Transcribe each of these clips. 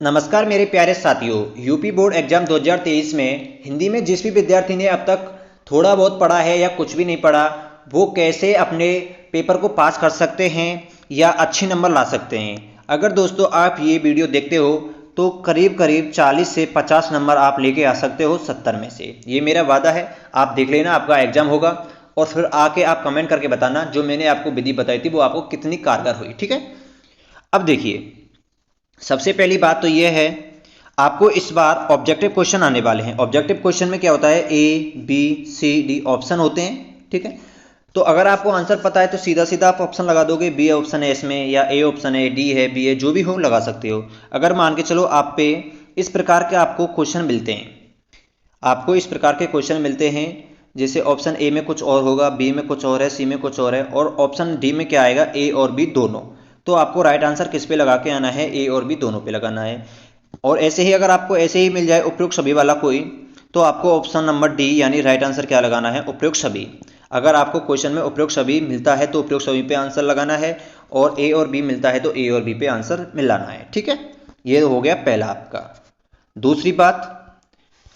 नमस्कार मेरे प्यारे साथियों। यूपी बोर्ड एग्जाम 2023 में हिंदी में जिस भी विद्यार्थी ने अब तक थोड़ा बहुत पढ़ा है या कुछ भी नहीं पढ़ा, वो कैसे अपने पेपर को पास कर सकते हैं या अच्छे नंबर ला सकते हैं। अगर दोस्तों आप ये वीडियो देखते हो तो करीब करीब 40 से 50 नंबर आप लेके आ सकते हो 70 में से। ये मेरा वादा है। आप देख लेना, आपका एग्जाम होगा और फिर आके आप कमेंट करके बताना जो मैंने आपको विधि बताई थी वो आपको कितनी कारगर हुई। ठीक है, अब देखिए, सबसे पहली बात तो यह है, आपको इस बार ऑब्जेक्टिव क्वेश्चन आने वाले हैं। ऑब्जेक्टिव क्वेश्चन में क्या होता है, A B C D option होते हैं। ठीक है, तो अगर आपको आंसर पता है तो सीधा सीधा आप ऑप्शन लगा दोगे। बी ऑप्शन है इसमें, या ए ऑप्शन है, डी है, बी है, जो भी हो लगा सकते हो। अगर मान के चलो आप पे इस प्रकार के आपको क्वेश्चन मिलते हैं, आपको इस प्रकार के क्वेश्चन मिलते हैं, जैसे ऑप्शन ए में कुछ और होगा, बी में कुछ और है, सी में कुछ और है, और ऑप्शन डी में क्या आएगा, ए और बी दोनों। तो आपको राइट आंसर किस पे लगा के आना है, ए और बी दोनों पे लगाना है। और ऐसे ही अगर आपको ऐसे ही मिल जाए उपयुक्त सभी वाला कोई, तो आपको ऑप्शन नंबर डी यानी राइट आंसर क्या लगाना है, उपयुक्त सभी। अगर आपको क्वेश्चन में उपयुक्त सभी मिलता है तो उपयुक्त सभी पे आंसर लगाना है, और ए और बी मिलता है तो ए और बी पे आंसर मिलाना है। ठीक है, ये हो गया पहला आपका। दूसरी बात,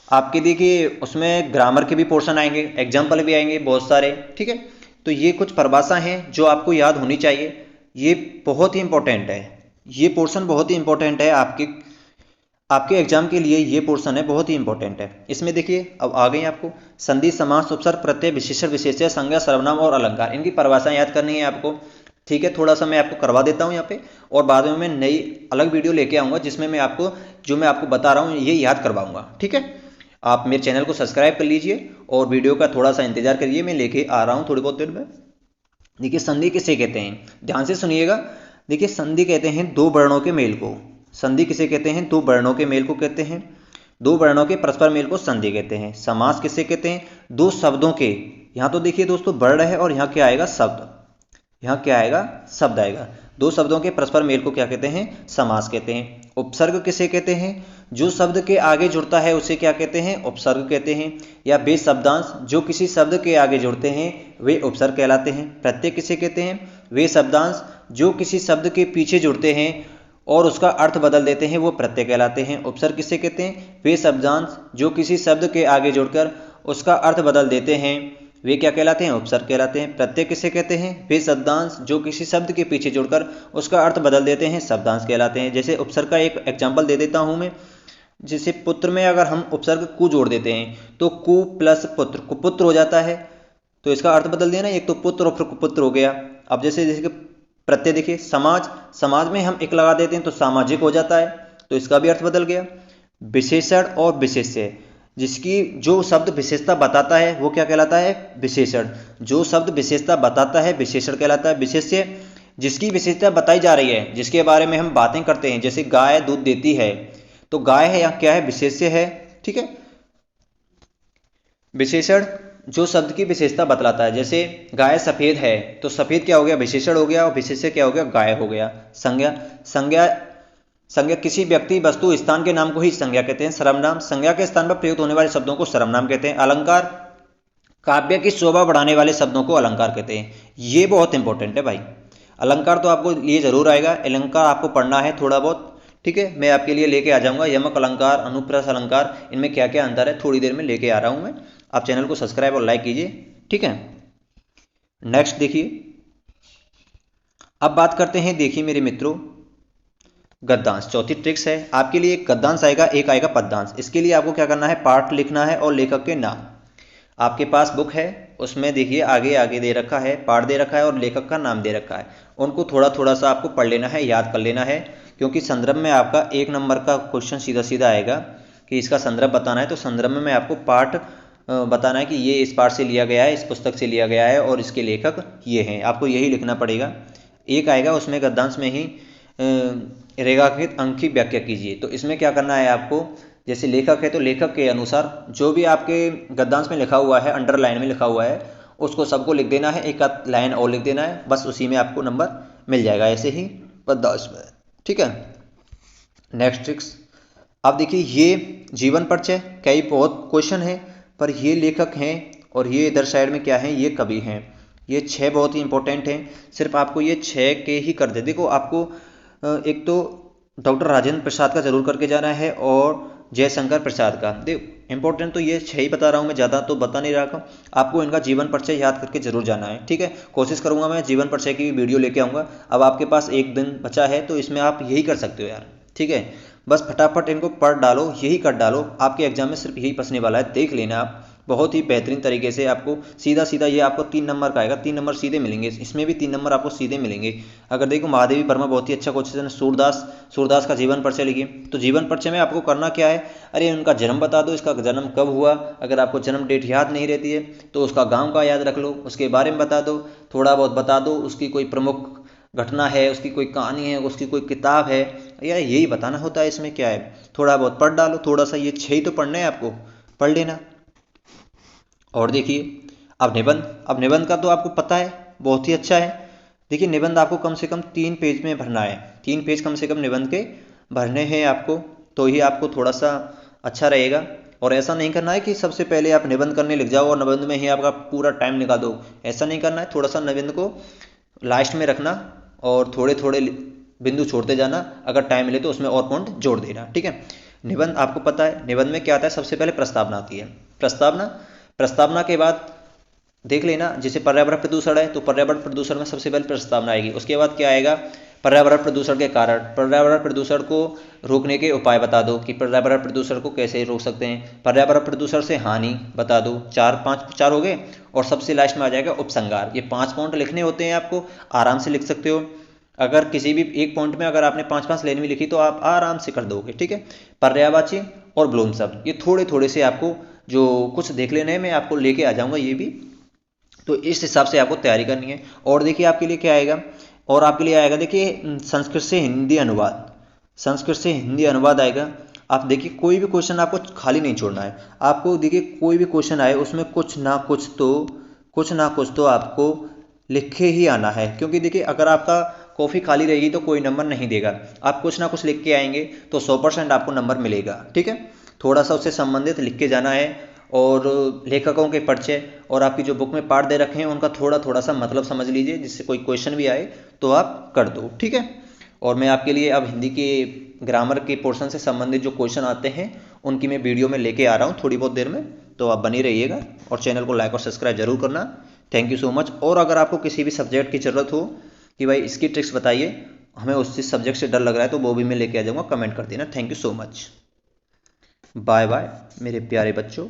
आपके देखिए उसमें ग्रामर के भी पोर्शन आएंगे, एग्जाम्पल भी आएंगे बहुत सारे। ठीक है, तो ये कुछ परिभाषा हैं जो आपको याद होनी चाहिए। ये बहुत ही इंपॉर्टेंट है, ये पोर्शन बहुत ही इंपॉर्टेंट है आपके आपके एग्जाम के लिए। ये पोर्शन है बहुत ही इंपॉर्टेंट है। इसमें देखिए अब आ गई आपको संधि, समास, उपसर्ग, प्रत्यय, विशेषण, विशेष्य, संज्ञा, सर्वनाम और अलंकार, इनकी परिभाषाएं याद करनी है आपको। ठीक है, थोड़ा सा मैं आपको करवा देता हूँ यहाँ पे, और बाद में मैं नई अलग वीडियो लेके आऊँगा जिसमें मैं आपको जो मैं आपको बता रहा हूँ ये याद करवाऊँगा। ठीक है, आप मेरे चैनल को सब्सक्राइब कर लीजिए और वीडियो का थोड़ा सा इंतजार करिए, मैं लेके आ रहा हूँ थोड़ी बहुत देर में। देखिए संधि किसे कहते हैं, ध्यान से सुनिएगा। देखिए संधि कहते हैं दो वर्णों के मेल को। संधि किसे कहते हैं, दो वर्णों के मेल को कहते हैं। दो वर्णों के परस्पर मेल को संधि कहते हैं। समास किसे कहते हैं, दो शब्दों के, यहाँ तो देखिए दोस्तों वर्ण है और यहाँ क्या आएगा, शब्द, यहाँ क्या आएगा, शब्द आएगा। दो शब्दों के परस्पर मेल को क्या कहते हैं, समास कहते हैं। उपसर्ग किसे कहते हैं, जो शब्द के आगे जुड़ता है उसे क्या कहते हैं, उपसर्ग कहते हैं। या वे शब्दांश जो किसी शब्द के आगे जुड़ते हैं वे उपसर्ग कहलाते हैं। प्रत्यय किसे कहते हैं, वे शब्दांश जो किसी शब्द के पीछे जुड़ते हैं और उसका अर्थ बदल देते हैं वो प्रत्यय कहलाते हैं। उपसर्ग किसे कहते हैं, वे शब्दांश जो किसी शब्द के आगे जुड़कर उसका अर्थ बदल देते हैं वे क्या कहलाते हैं, उपसर्ग कहलाते हैं। प्रत्यय किसे कहते हैं, वे शब्दांश जो किसी शब्द के पीछे जुड़कर उसका अर्थ बदल देते हैं शब्दांश कहलाते हैं। जैसे उपसर्ग का एक एग्जाम्पल दे देता हूं मैं। जैसे पुत्र में अगर हम उपसर्ग कु जोड़ देते हैं तो कु प्लस पुत्र कुपुत्र हो जाता है, तो इसका अर्थ बदल दिया ना, एक तो पुत्र और फिर कुपुत्र हो गया। अब जैसे जैसे कि प्रत्यय देखिए, समाज, समाज में हम एक लगा देते हैं तो सामाजिक हो जाता है, तो इसका भी अर्थ बदल गया। विशेषण और विशेष्य, जिसकी जो शब्द विशेषता बताता है वो क्या कहलाता है, विशेषण। जो शब्द विशेषता बताता है विशेषण कहलाता है। विशेष्य, जिसकी विशेषता बताई जा रही है, जिसके बारे में हम बातें करते हैं, जैसे गाय दूध देती है तो गाय है, यहाँ क्या है, विशेष्य है। ठीक है, विशेषण जो शब्द की विशेषता बतलाता है, जैसे गाय सफेद है तो सफेद क्या हो गया, विशेषण हो गया, और विशेष्य क्या हो गया, गाय हो गया। संज्ञा, संज्ञा संज्ञा किसी व्यक्ति वस्तु स्थान के नाम को ही संज्ञा कहते हैं। सर्वनाम, संज्ञा के स्थान पर प्रयुक्त होने वाले शब्दों को सर्वनाम कहते हैं। अलंकार, काव्य की शोभा बढ़ाने वाले शब्दों को अलंकार कहते हैं। ये बहुत इंपॉर्टेंट है भाई, अलंकार तो आपको ये जरूर आएगा, अलंकार आपको पढ़ना है थोड़ा बहुत। ठीक है, मैं आपके लिए लेके आ जाऊंगा यमक अलंकार, अनुप्रास अलंकार, इनमें क्या क्या अंतर है थोड़ी देर में लेके आ रहा हूं मैं। आप चैनल को सब्सक्राइब और लाइक कीजिए। ठीक है, नेक्स्ट देखिए, अब बात करते हैं, देखिए मेरे मित्रों, गद्यांश। चौथी ट्रिक्स है आपके लिए, एक गद्यांश आएगा, एक आएगा पद्यांश। इसके लिए आपको क्या करना है, पाठ लिखना है और लेखक के नाम। आपके पास बुक है, उसमें देखिए आगे आगे दे रखा है, पाठ दे रखा है और लेखक का नाम दे रखा है। उनको थोड़ा थोड़ा सा आपको पढ़ लेना है, याद कर लेना है, क्योंकि संदर्भ में आपका 1 नंबर का क्वेश्चन सीधा सीधा आएगा कि इसका संदर्भ बताना है। तो संदर्भ में आपको पाठ बताना है कि ये इस पाठ से लिया गया है, इस पुस्तक से लिया गया है और इसके लेखक ये हैं, आपको यही लिखना पड़ेगा। एक आएगा उसमें गद्यांश में ही रेखांकित अंक की व्याख्या कीजिए। तो इसमें क्या करना है आपको, जैसे लेखक है तो लेखक के अनुसार जो भी आपके गद्यांश में लिखा हुआ है, अंडरलाइन में लिखा हुआ है, उसको सबको लिख देना है, एक लाइन और लिख देना है, बस उसी में आपको नंबर मिल जाएगा, ऐसे ही गद्यांश में। ठीक है, नेक्स्ट ट्रिक्स। अब देखिए, ये जीवन परिचय, कई बहुत क्वेश्चन है, पर ये लेखक हैं और ये इधर साइड में क्या है, ये कवि हैं। ये 6 बहुत ही इंपॉर्टेंट हैं, सिर्फ आपको ये 6 के ही कर दे। देखो आपको एक तो डॉक्टर राजेंद्र प्रसाद का जरूर करके जाना है और जयशंकर प्रसाद का। देख इंपॉर्टेंट तो ये 6 ही बता रहा हूँ मैं, ज़्यादा तो बता नहीं रहा हूँ। आपको इनका जीवन परिचय याद करके जरूर जाना है, ठीक है। कोशिश करूंगा मैं जीवन परिचय की वीडियो लेके आऊँगा। अब आपके पास एक दिन बचा है तो इसमें आप यही कर सकते हो यार, ठीक है। बस फटाफट इनको पढ़ डालो, यही कर डालो, आपके एग्जाम में सिर्फ यही फंसने वाला है, देख लेना आप। बहुत ही बेहतरीन तरीके से आपको सीधा सीधा ये आपको 3 नंबर का आएगा, 3 नंबर सीधे मिलेंगे, इसमें भी 3 नंबर आपको सीधे मिलेंगे। अगर देखो महादेवी वर्मा बहुत ही अच्छा क्वेश्चन है, सूरदास का जीवन परिचय लिखिए। तो जीवन परिचय में आपको करना क्या है, अरे उनका जन्म बता दो, इसका जन्म कब हुआ। अगर आपको जन्म डेट याद नहीं रहती है तो उसका गाँव का याद रख लो, उसके बारे में बता दो, थोड़ा बहुत बता दो, उसकी कोई प्रमुख घटना है, उसकी कोई कहानी है, उसकी कोई किताब है, यार यही बताना होता है। इसमें क्या है, थोड़ा बहुत पढ़ डालो, थोड़ा सा, ये 6 ही तो पढ़ना है आपको, पढ़ लेना। और देखिए अब निबंध का तो आपको पता है, बहुत ही अच्छा है। देखिए निबंध आपको कम से कम 3 पेज में भरना है, 3 पेज कम से कम निबंध के भरने हैं आपको, तो ही आपको थोड़ा सा अच्छा रहेगा। और ऐसा नहीं करना है कि सबसे पहले आप निबंध करने लग जाओ और निबंध में ही आपका पूरा टाइम निकाल दो, ऐसा नहीं करना है। थोड़ा सा निबंध को लास्ट में रखना और थोड़े थोड़े बिंदु छोड़ते जाना, अगर टाइम मिले तो उसमें और पॉइंट जोड़ देना, ठीक है। निबंध आपको पता है, निबंध में क्या आता है, सबसे पहले प्रस्तावना आती है। प्रस्तावना के बाद देख लेना, जैसे पर्यावरण प्रदूषण है तो पर्यावरण प्रदूषण में सबसे पहले प्रस्तावना आएगी। उसके बाद क्या आएगा, पर्यावरण प्रदूषण के कारण, पर्यावरण प्रदूषण को रोकने के उपाय बता दो कि पर्यावरण प्रदूषण को कैसे रोक सकते हैं। पर्यावरण प्रदूषण से हानि बता दो, 4 हो गए। और सबसे लास्ट में आ जाएगा उपसंहार। ये 5 पॉइंट लिखने होते हैं, आपको आराम से लिख सकते हो। अगर किसी भी एक पॉइंट में अगर आपने 5-5 लाइन में लिखी तो आप आराम से कर दोगे, ठीक है। पर्यायवाची और ब्लूम शब्द, ये थोड़े थोड़े से आपको जो कुछ देख लेने हैं, मैं आपको लेके आ जाऊंगा ये भी, तो इस हिसाब से आपको तैयारी करनी है। और देखिए आपके लिए क्या आएगा, और आपके लिए आएगा देखिए संस्कृत से हिंदी अनुवाद, संस्कृत से हिंदी अनुवाद आएगा। आप देखिए कोई भी क्वेश्चन आपको खाली नहीं छोड़ना है। आपको देखिए कोई भी क्वेश्चन आए उसमें कुछ ना कुछ तो आपको लिखे ही आना है, क्योंकि देखिए अगर आपका कॉफ़ी खाली रहेगी तो कोई नंबर नहीं देगा। आप कुछ ना कुछ लिख के आएंगे तो 100% आपको नंबर मिलेगा, ठीक है। थोड़ा सा उससे संबंधित लिख के जाना है। और लेखकों के परिचय और आपकी जो बुक में पाठ दे रखे हैं उनका थोड़ा थोड़ा सा मतलब समझ लीजिए, जिससे कोई क्वेश्चन भी आए तो आप कर दो, ठीक है। और मैं आपके लिए अब हिंदी के ग्रामर के पोर्शन से संबंधित जो क्वेश्चन आते हैं उनकी मैं वीडियो में लेके आ रहा हूँ थोड़ी बहुत देर में, तो आप बनी रहिएगा और चैनल को लाइक और सब्सक्राइब जरूर करना। Thank you so much. और अगर आपको किसी भी सब्जेक्ट की ज़रूरत हो कि भाई इसकी ट्रिक्स बताइए, हमें उस सब्जेक्ट से डर लग रहा है, तो वो भी मैं लेके आ जाऊँगा, कमेंट कर देना। Thank you so much, bye bye मेरे प्यारे बच्चों।